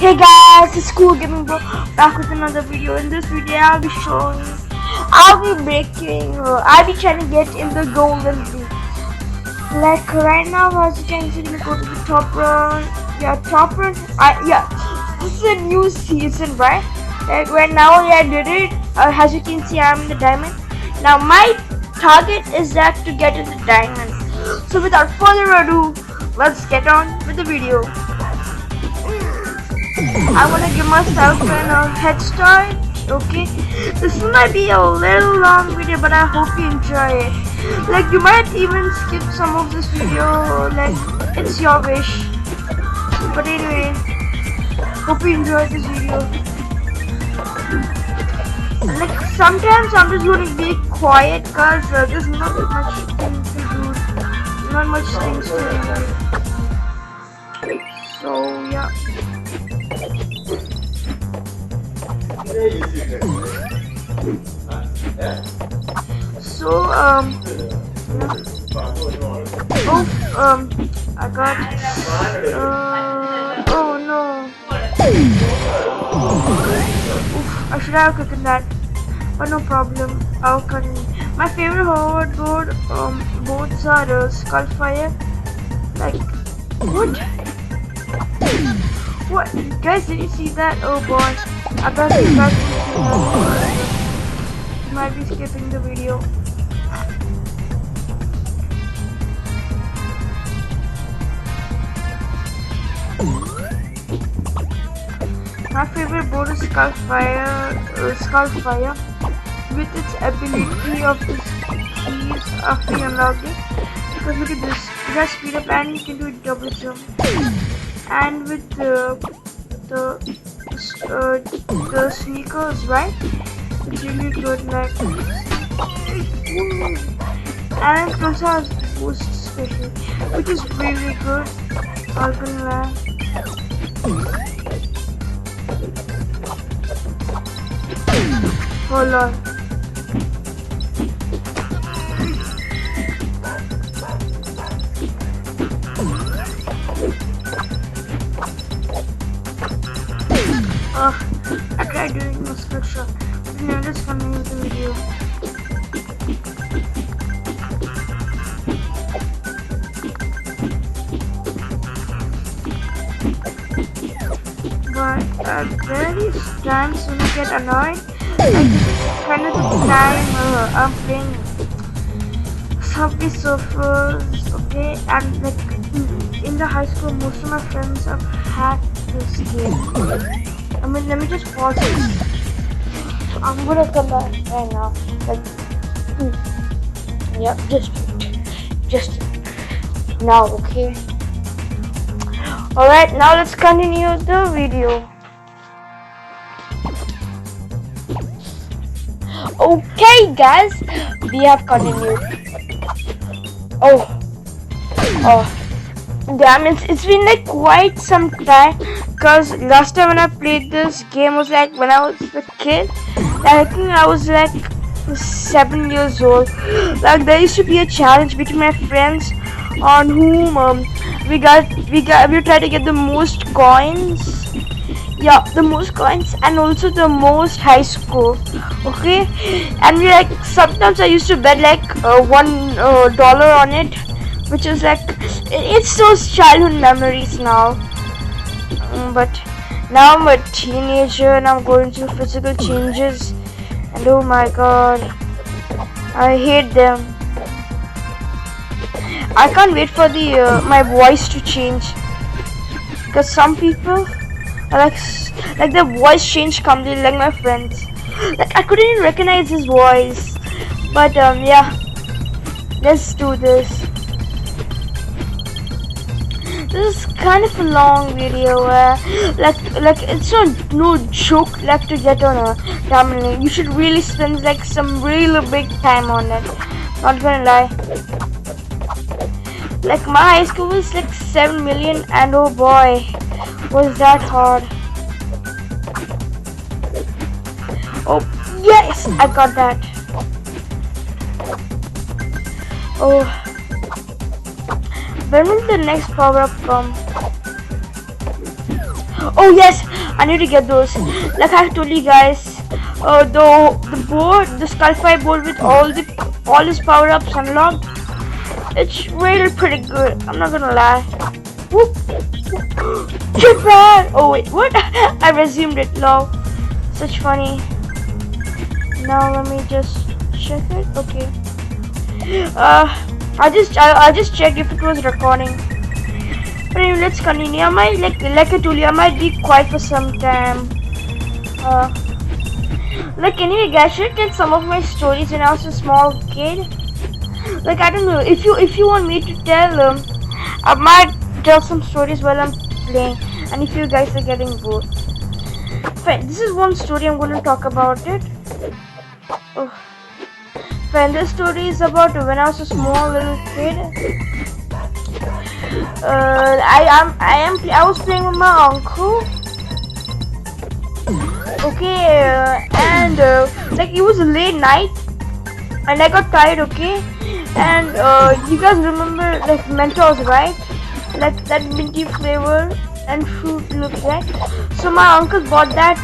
Hey guys, it's Cool Gaming Bro back with another video. In this video, I'll be trying to get in the golden league. Like right now, as you can see, I'm gonna go to the top run. Yeah, top run. Yeah, this is a new season, right? Like right now, yeah, I did it. As you can see, I'm in the diamond. Now my target is that to get in the diamond. So without further ado, let's get on with the video. I want to give myself a head start. Okay, this might be a little long video, but I hope you enjoy it. Like you might even skip some of this video. Like it's your wish. But anyway, hope you enjoyed this video. Like sometimes I'm just going to be quiet cause there's not much things to do. Not much things to do. So yeah. So I got oh no. Oof, I should have cooked that, but no problem. I'll continue. My favorite hoverboard boats are Skullfire. Like what? What? Guys, did you see that? Oh boy. I bet you guys didn't see that. You might be skipping the video. My favorite board is Skullfire with its ability of the keys after you unlock it. Because look at this, it has speed up and you can do a double jump. And with the sneakers, right? It's really good, like. And it also has boost special, which is really good. Not gonna lie. Hold on. I tried doing a split shot, but now just continue the video. But at various times when I get annoyed, like this is kind of the time I'm playing Subway Surfers, okay? And like in the high school, most of my friends have had this game. I mean, let me just pause it. I'm gonna come back right now. Like, yeah, just now, okay? Alright, now let's continue the video. Okay, guys, we have continued. Oh, damn, it's been like quite some time. Because last time when I played this game was like when I was a kid. I think I was like 7 years old. Like there used to be a challenge between my friends on whom we tried to get the most coins. Yeah, the most coins and also the most high score. Okay, and we like sometimes I used to bet like $1 on it, which is like it's those childhood memories now. But now I'm a teenager and I'm going through physical changes, and oh my god, I hate them. I can't wait for the my voice to change, because some people are like their voice change completely, like my friends. Like I couldn't even recognize his voice. But yeah, let's do this. This is kind of a long video, like it's no joke like to get on a diamond. You should really spend like some really big time on it. Not gonna lie. Like my high score was like 7 million, and oh boy, was that hard. Oh yes, I got that. Oh. When will the next power up come? Oh yes, I need to get those. Like I told you guys, the board, the Skullfire board with all his power ups unlocked. It's really pretty good. I'm not gonna lie. Whoop. Japan. Oh wait, what? I resumed it. Lol. Such funny. Now let me just check it. Okay. I just checked if it was recording. But anyway, let's continue. I might like I told you, I might be quiet for some time. Uh, like anyway, guys, should I tell some of my stories when I was a small kid? Like I don't know if you want me to tell I might tell some stories while I'm playing, and if you guys are getting bored. Fine, this is one story I'm going to talk about it. Oh. Fine, this story is about when I was a small little kid. I was playing with my uncle. Okay, and like it was a late night, and I got tired. Okay, and you guys remember like Mentos, right? Like that minty flavor and fruit looks like. So my uncle bought that.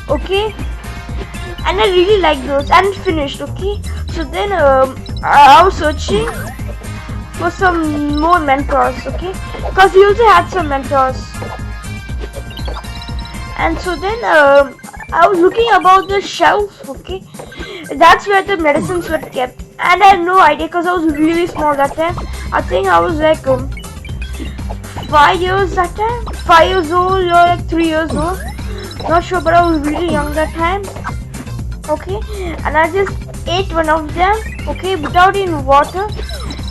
Okay, and I really like those, and it finished. Okay, so then I was searching for some more Mentos. Okay, because he also had some Mentos. And so then I was looking about the shelf. Okay, that's where the medicines were kept, and I had no idea because I was really small that time. I think I was like 5 years that time, 5 years old or like 3 years old, not sure, but I was really young that time. Okay, and I just ate one of them, okay, without any water,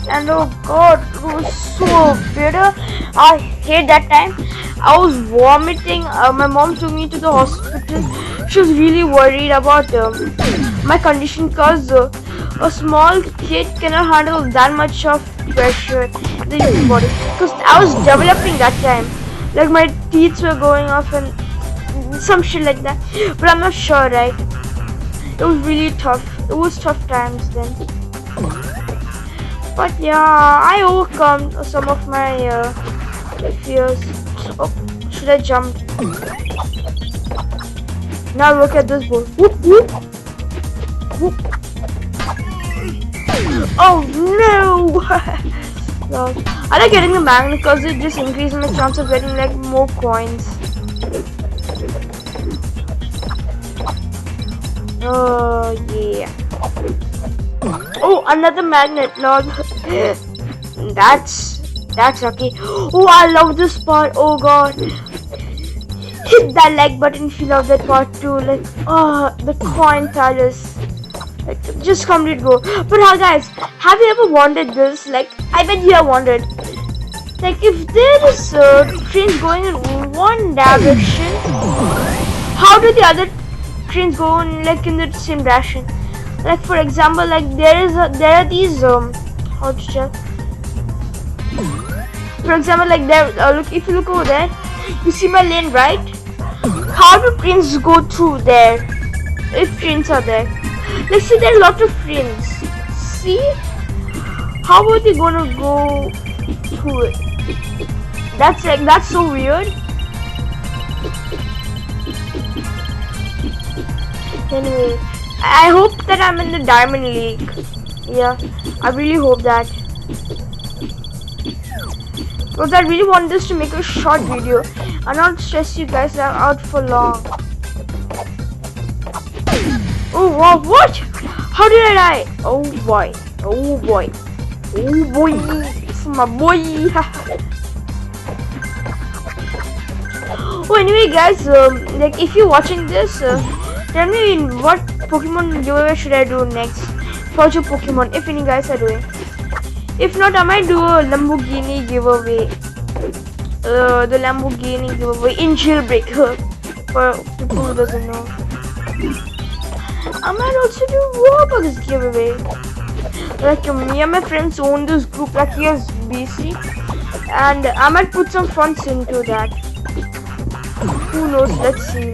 and oh god, it was so bitter. I hate that time. I was vomiting. My mom took me to the hospital. She was really worried about my condition because a small kid cannot handle that much of pressure in the human body. Because I was developing that time. Like my teeth were going off and some shit like that. But I'm not sure, right? It was really tough. It was tough times then. But yeah, I overcome some of my fears. Oh, should I jump? Now look at this board. Whoop, whoop, whoop. Oh no! No. I like getting the magnet because it just increases my chance of getting like more coins. Oh yeah. Oh, another magnet, Lord. That's okay. Oh, I love this part. Oh god. Hit that like button if you love that part too. Like, oh, the coin palace. Like, just complete bro. But guys, have you ever wondered this? Like, I bet you have wondered. Like, if there is trains going in one direction, how do the other trains go in like in the same direction? Like, for example, like there are these how to tell? For example, like there, look, if you look over there, you see my lane, right? How do trains go through there? If trains are there, like see, there are a lot of trains. See, how are they gonna go through it? That's so weird. Anyway, I hope that I'm in the Diamond League. Yeah, I really hope that. Because I really want this to make a short video and not stress you guys out for long. Oh wow, what? How did I die? Oh boy, oh boy, oh boy, it's my boy. Oh, anyway guys, like if you're watching this, tell me what Pokemon giveaway should I do next for your Pokemon, if any guys are doing. If not, I might do a Lamborghini giveaway. The Lamborghini giveaway in Jailbreak for people who doesn't know. I might also do Robux giveaway. Like me and my friends own this group like here's BC, and I might put some funds into that. Who knows? Let's see.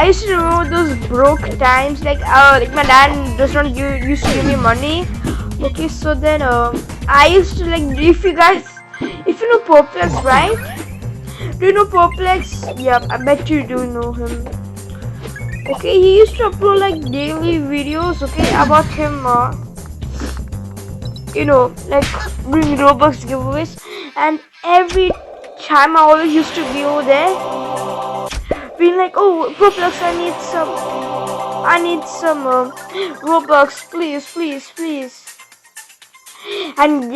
I used to remember those broke times. Like my dad does not used to give me money. Okay, so then I used to like if you know Poplex, right? Do you know Poplex? Yep, I bet you do know him. Okay, he used to upload like daily videos. Okay, about him. Like doing Robux giveaways, and every time I always used to go there, being like, "Oh, Roblox, I need some Robux, please, please, please." And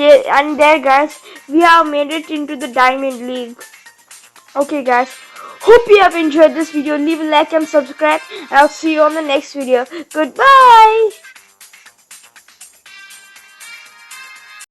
there, guys, we have made it into the Diamond League. Okay, guys. Hope you have enjoyed this video. Leave a like and subscribe, and I'll see you on the next video. Goodbye.